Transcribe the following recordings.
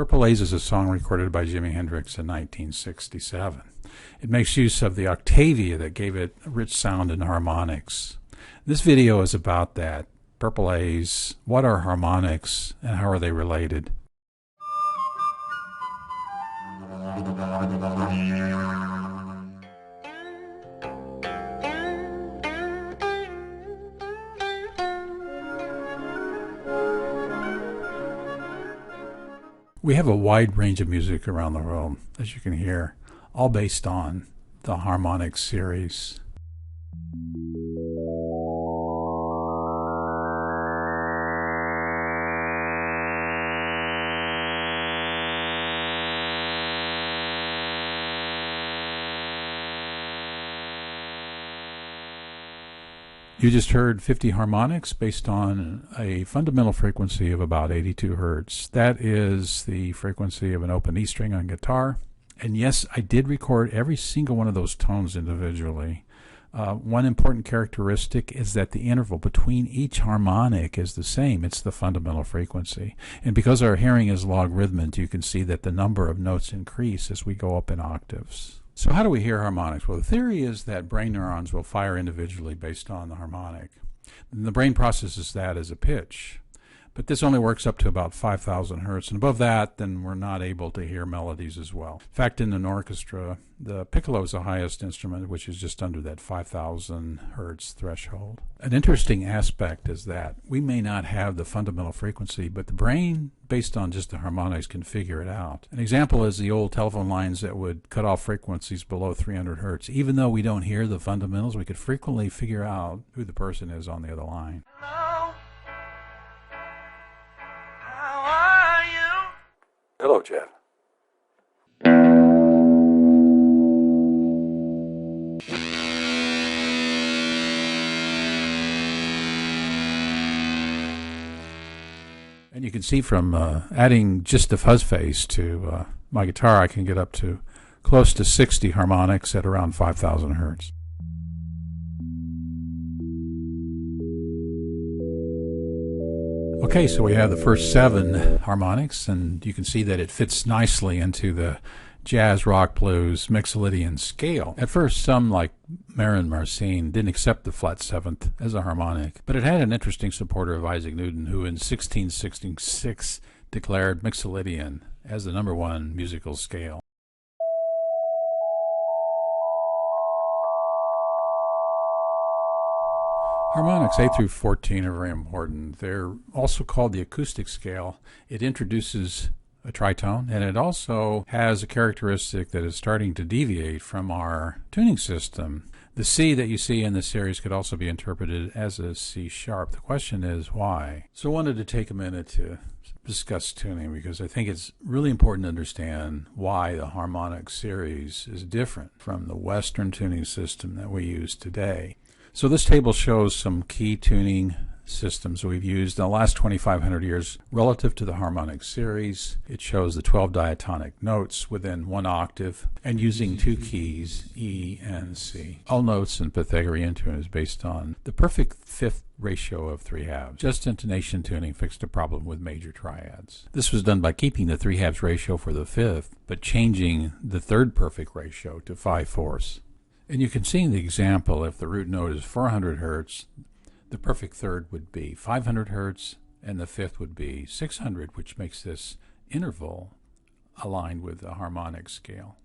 Purple Haze is a song recorded by Jimi Hendrix in 1967. It makes use of the octavia that gave it a rich sound and harmonics. This video is about that. Purple Haze, what are harmonics, and how are they related? We have a wide range of music around the world, as you can hear, all based on the Harmonic Series. You just heard 50 harmonics based on a fundamental frequency of about 82 hertz. That is the frequency of an open E string on guitar. And yes, I did record every single one of those tones individually. One important characteristic is that the interval between each harmonic is the same. It's the fundamental frequency. And because our hearing is logarithmic, you can see that the number of notes increase as we go up in octaves. So how do we hear harmonics? Well, the theory is that brain neurons will fire individually based on the harmonic. And the brain processes that as a pitch. But this only works up to about 5,000 hertz. And above that, then we're not able to hear melodies as well. In fact, in an orchestra, the piccolo is the highest instrument, which is just under that 5,000 hertz threshold. An interesting aspect is that we may not have the fundamental frequency, but the brain, based on just the harmonics, can figure it out. An example is the old telephone lines that would cut off frequencies below 300 hertz. Even though we don't hear the fundamentals, we could frequently figure out who the person is on the other line. Hello, Jeff. And you can see from adding just a fuzz phase to my guitar, I can get up to close to 60 harmonics at around 5,000 hertz. Okay, so we have the first 7 harmonics, and you can see that it fits nicely into the jazz, rock, blues, Mixolydian scale. At first, some, like Marin Marcin, didn't accept the flat 7th as a harmonic, but it had an interesting supporter of Isaac Newton, who in 1666 declared Mixolydian as the #1 musical scale. Harmonics 8 through 14 are very important. They're also called the Acoustic Scale. It introduces a tritone, and it also has a characteristic that is starting to deviate from our tuning system. The C that you see in the series could also be interpreted as a C sharp. The question is why? So I wanted to take a minute to discuss tuning because I think it's really important to understand why the Harmonic Series is different from the Western tuning system that we use today. So this table shows some key tuning systems we've used in the last 2,500 years relative to the Harmonic Series. It shows the 12 diatonic notes within 1 octave and using 2 keys, E and C. All notes in Pythagorean tuning is based on the perfect fifth ratio of 3 halves. Just intonation tuning fixed a problem with major triads. This was done by keeping the 3 halves ratio for the fifth, but changing the third perfect ratio to 5/4. And you can see in the example, if the root note is 400 hertz, the perfect third would be 500 hertz, and the fifth would be 600, which makes this interval aligned with the harmonic scale.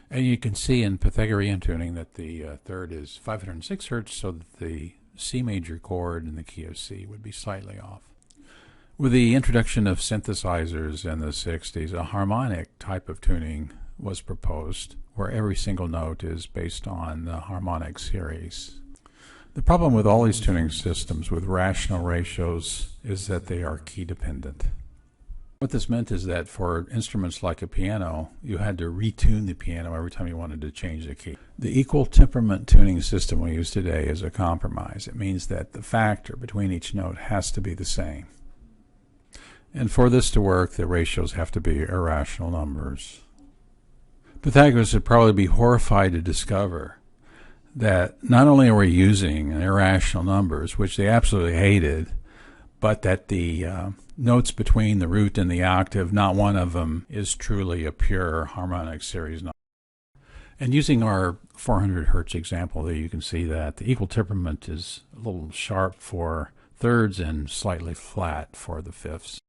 And you can see in Pythagorean tuning that the third is 506 hertz, so that the C major chord in the key of C would be slightly off. With the introduction of synthesizers in the 60s, a harmonic type of tuning was proposed, where every single note is based on the Harmonic Series. The problem with all these tuning systems with rational ratios is that they are key dependent. What this meant is that for instruments like a piano, you had to retune the piano every time you wanted to change the key. The equal temperament tuning system we use today is a compromise. It means that the factor between each note has to be the same. And for this to work, the ratios have to be irrational numbers. Pythagoras would probably be horrified to discover that not only are we using irrational numbers, which they absolutely hated, but that the notes between the root and the octave, not one of them is truly a pure harmonic series note. And using our 400 hertz example there, you can see that the equal temperament is a little sharp for thirds and slightly flat for the fifths.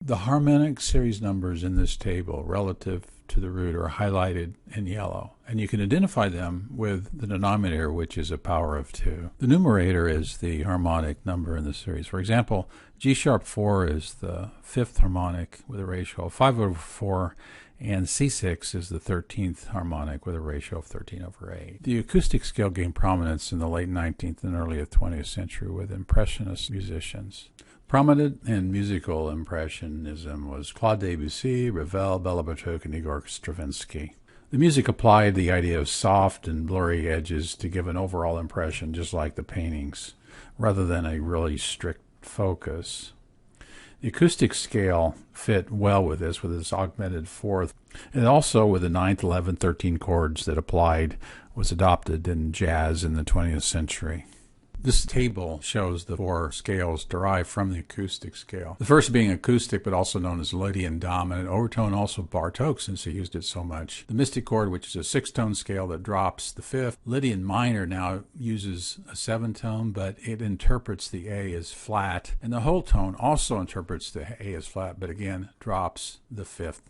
The harmonic series numbers in this table relative to the root are highlighted in yellow, and you can identify them with the denominator, which is a power of 2. The numerator is the harmonic number in the series. For example, G sharp 4 is the fifth harmonic with a ratio of 5/4, and C6 is the 13th harmonic with a ratio of 13/8. The acoustic scale gained prominence in the late 19th and early 20th century with Impressionist musicians. Prominent in musical impressionism was Claude Debussy, Ravel, Bela Bartok, and Igor Stravinsky. The music applied the idea of soft and blurry edges to give an overall impression, just like the paintings, rather than a really strict focus. The acoustic scale fit well with this, with its augmented fourth, and also with the 9th, 11th, 13 chords that applied, was adopted in jazz in the 20th century. This table shows the 4 scales derived from the acoustic scale. The first being acoustic, but also known as Lydian dominant. Overtone, also Bartok, since he used it so much. The Mystic Chord, which is a 6-tone scale that drops the 5th. Lydian Minor now uses a 7-tone, but it interprets the A as flat. And the whole tone also interprets the A as flat, but again, drops the 5th.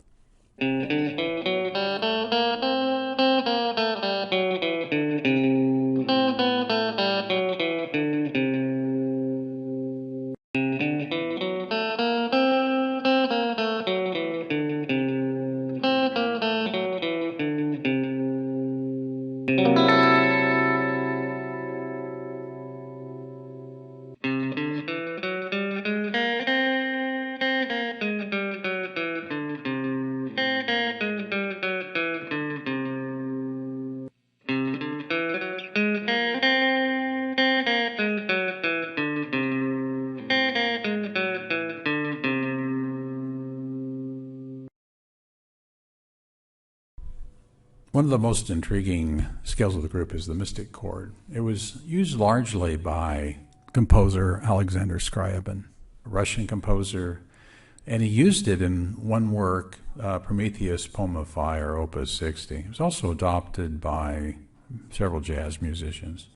One of the most intriguing scales of the group is the Mystic Chord. It was used largely by composer Alexander Scriabin, a Russian composer, and he used it in one work, Prometheus Poem of Fire, Opus 60. It was also adopted by several jazz musicians.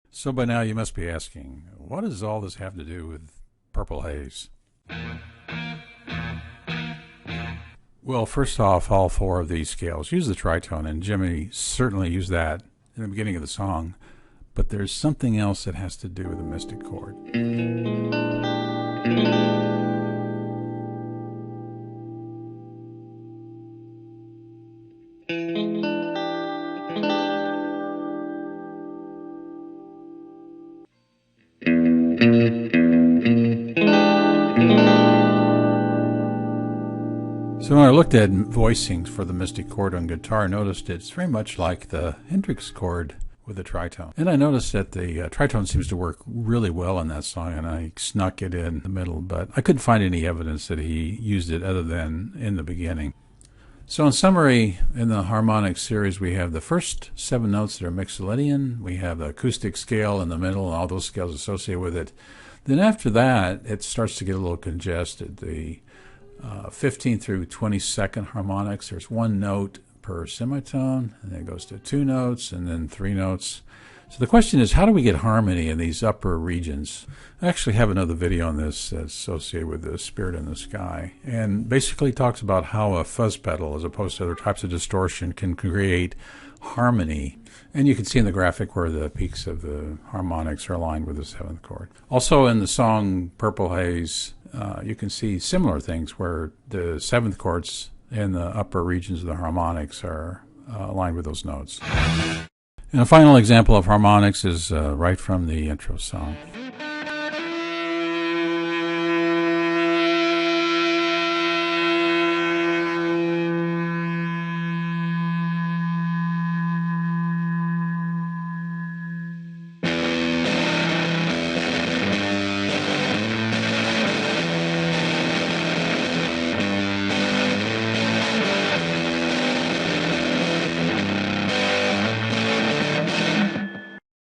So by now you must be asking, what does all this have to do with Purple Haze? Well, first off, all 4 of these scales use the tritone, and Jimi certainly used that in the beginning of the song, but there's something else that has to do with the Mystic Chord. So when I looked at voicings for the Mystic Chord on guitar, I noticed it's very much like the Hendrix Chord with a tritone. And I noticed that the tritone seems to work really well in that song, and I snuck it in the middle, but I couldn't find any evidence that he used it other than in the beginning. So in summary, in the harmonic series, we have the first 7 notes that are Mixolydian, we have the acoustic scale in the middle, and all those scales associated with it. Then after that, it starts to get a little congested. The 15th through 22nd harmonics, there's 1 note per semitone, and then it goes to 2 notes, and then 3 notes. So the question is, how do we get harmony in these upper regions? I actually have another video on this that's associated with the Spirit in the Sky, and basically talks about how a fuzz pedal, as opposed to other types of distortion, can create harmony. And you can see in the graphic where the peaks of the harmonics are aligned with the 7th chord. Also in the song Purple Haze, you can see similar things where the 7th chords in the upper regions of the harmonics are aligned with those notes. And a final example of harmonics is right from the intro song.